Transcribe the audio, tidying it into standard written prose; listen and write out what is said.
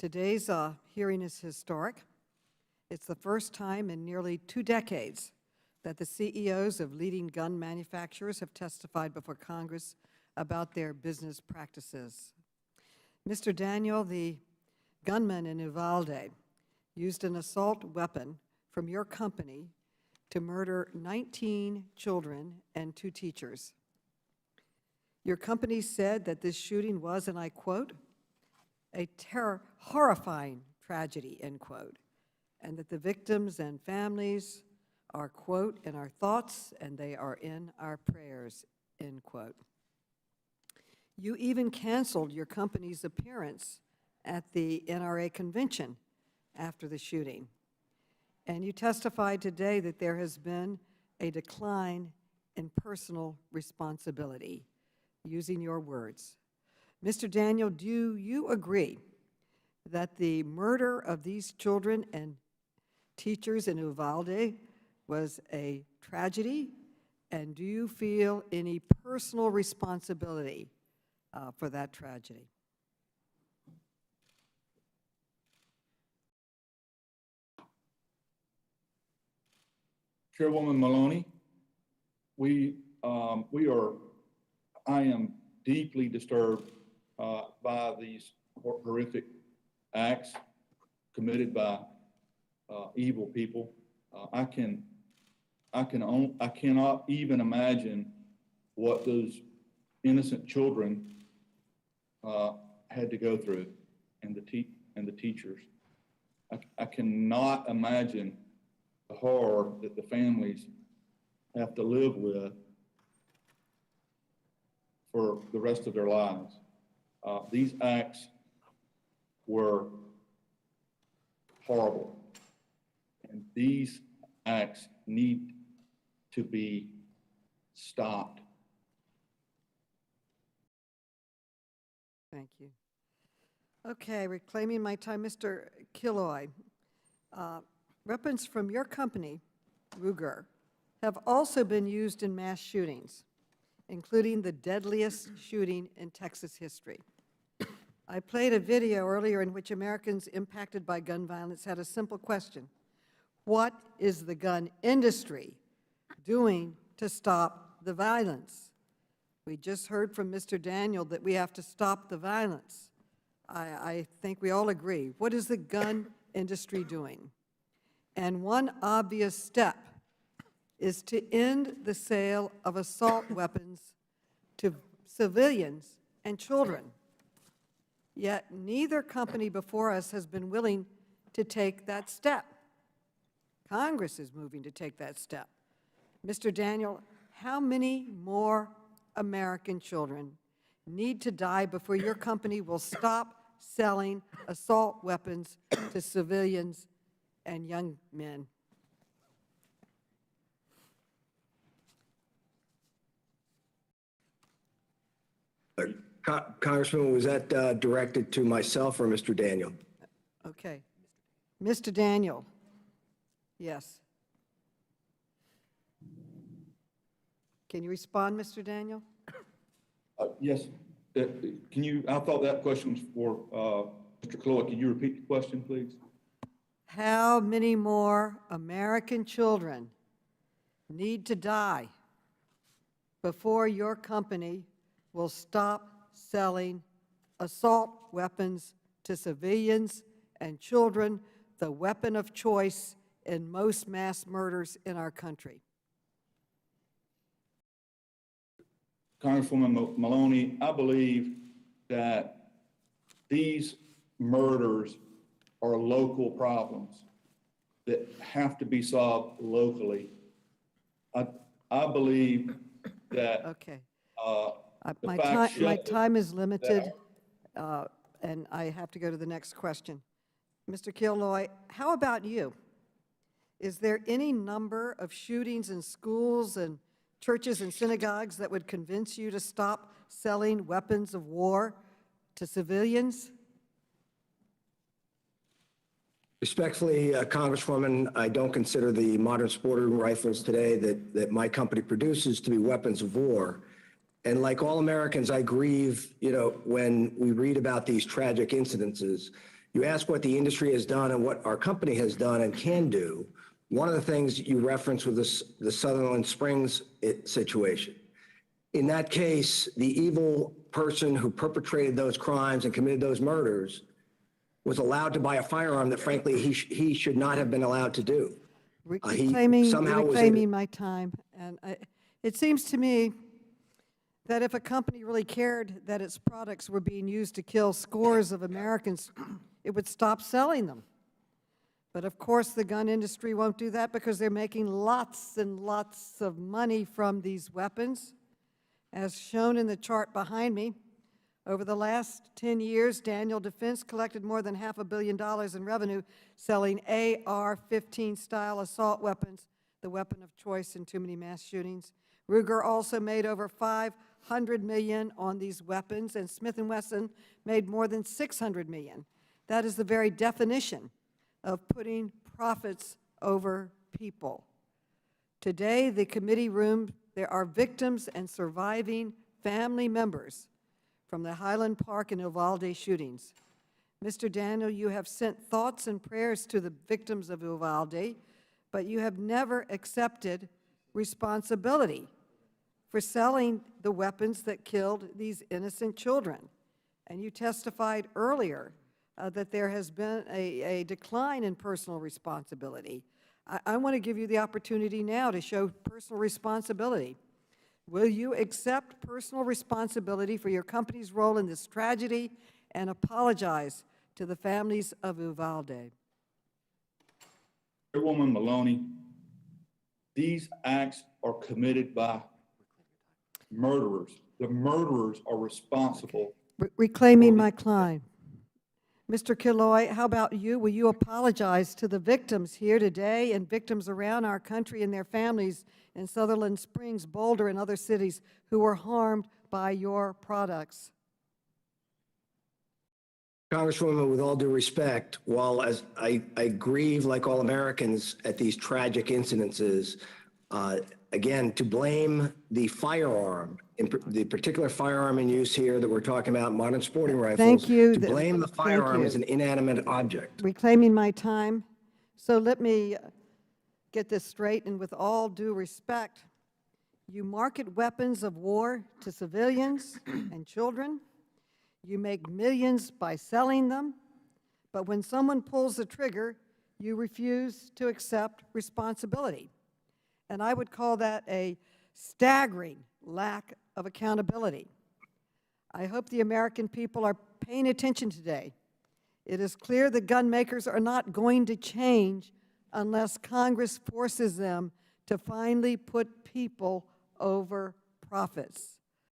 Today's hearing is historic. It's the first time in nearly 2 decades that the CEOs of leading gun manufacturers have testified before Congress about their business practices. Mr. Daniel, the gunman in Uvalde, used an assault weapon from your company to murder 19 children and 2 teachers. Your company said that this shooting was, and I quote, a horrifying tragedy, end quote, and that the victims and families are, quote, in our thoughts and they are in our prayers, end quote. You even canceled your company's appearance at the NRA convention after the shooting. And you testified today that there has been a decline in personal responsibility, using your words. Mr. Daniel, do you agree that the murder of these children and teachers in Uvalde was a tragedy? And do you feel any personal responsibility for that tragedy? Chairwoman Maloney, I am deeply disturbed by these horrific acts committed by evil people. I cannot even imagine what those innocent children had to go through, and the teachers. I cannot imagine the horror that the families have to live with for the rest of their lives. These acts were horrible, and these acts need to be stopped. Thank you. Okay, reclaiming my time, Mr. Killoy. Weapons from your company, Ruger, have also been used in mass shootings, including the deadliest shooting in Texas history. I played a video earlier in which Americans impacted by gun violence had a simple question: what is the gun industry doing to stop the violence? We just heard from Mr. Daniel that we have to stop the violence. I think we all agree. What is the gun industry doing? And one obvious step is to end the sale of assault weapons to civilians and children. Yet neither company before us has been willing to take that step. Congress is moving to take that step. Mr. Daniel, how many more American children need to die before your company will stop selling assault weapons to civilians and young men? Congressman, was that directed to myself or Mr. Daniel? Okay. Mr. Daniel, yes. Can you respond, Mr. Daniel? Yes. Can you? I thought that question was for Mr. Cloyd. Can you repeat the question, please? How many more American children need to die before your company will stop selling assault weapons to civilians and children, the weapon of choice in most mass murders in our country? Congresswoman Maloney, I believe that these murders are local problems that have to be solved locally. I believe that okay. My time is limited, and I have to go to the next question. Mr. Killoy, how about you? Is there any number of shootings in schools and churches and synagogues that would convince you to stop selling weapons of war to civilians? Respectfully, Congresswoman, I don't consider the modern sporting rifles today that my company produces to be weapons of war. And like all Americans, I grieve, when we read about these tragic incidences. You ask what the industry has done and what our company has done and can do. One of the things you referenced was the Sutherland Springs situation. In that case, the evil person who perpetrated those crimes and committed those murders was allowed to buy a firearm that, frankly, he should not have been allowed to do. Reclaiming my time. And it seems to me that if a company really cared that its products were being used to kill scores of Americans, it would stop selling them. But of course, the gun industry won't do that because they're making lots and lots of money from these weapons. As shown in the chart behind me, over the last 10 years, Daniel Defense collected more than $500 million in revenue selling AR-15 style assault weapons, the weapon of choice in too many mass shootings. Ruger also made over $500 million on these weapons, and Smith & Wesson made more than $600 million. That is the very definition of putting profits over people. Today, the committee room, there are victims and surviving family members from the Highland Park and Uvalde shootings. Mr. Daniel, you have sent thoughts and prayers to the victims of Uvalde, but you have never accepted responsibility for selling the weapons that killed these innocent children. And you testified earlier that there has been a decline in personal responsibility. I want to give you the opportunity now to show personal responsibility. Will you accept personal responsibility for your company's role in this tragedy and apologize to the families of Uvalde? Chairwoman Maloney, these acts are committed by murderers. The murderers are responsible. Reclaiming my time. Mr. Killoy, how about you? Will you apologize to the victims here today and victims around our country and their families in Sutherland Springs, Boulder, and other cities who were harmed by your products? Congresswoman, with all due respect, while as I grieve like all Americans at these tragic incidences, again, to blame the firearm, the particular firearm in use here that we're talking about, modern sporting rifles. Thank you. To blame the firearm as an inanimate object. Reclaiming my time. So let me get this straight, and with all due respect, you market weapons of war to civilians and children. You make millions by selling them, but when someone pulls the trigger, you refuse to accept responsibility. And I would call that a staggering lack of accountability. I hope the American people are paying attention today. It is clear that gun makers are not going to change unless Congress forces them to finally put people over profits.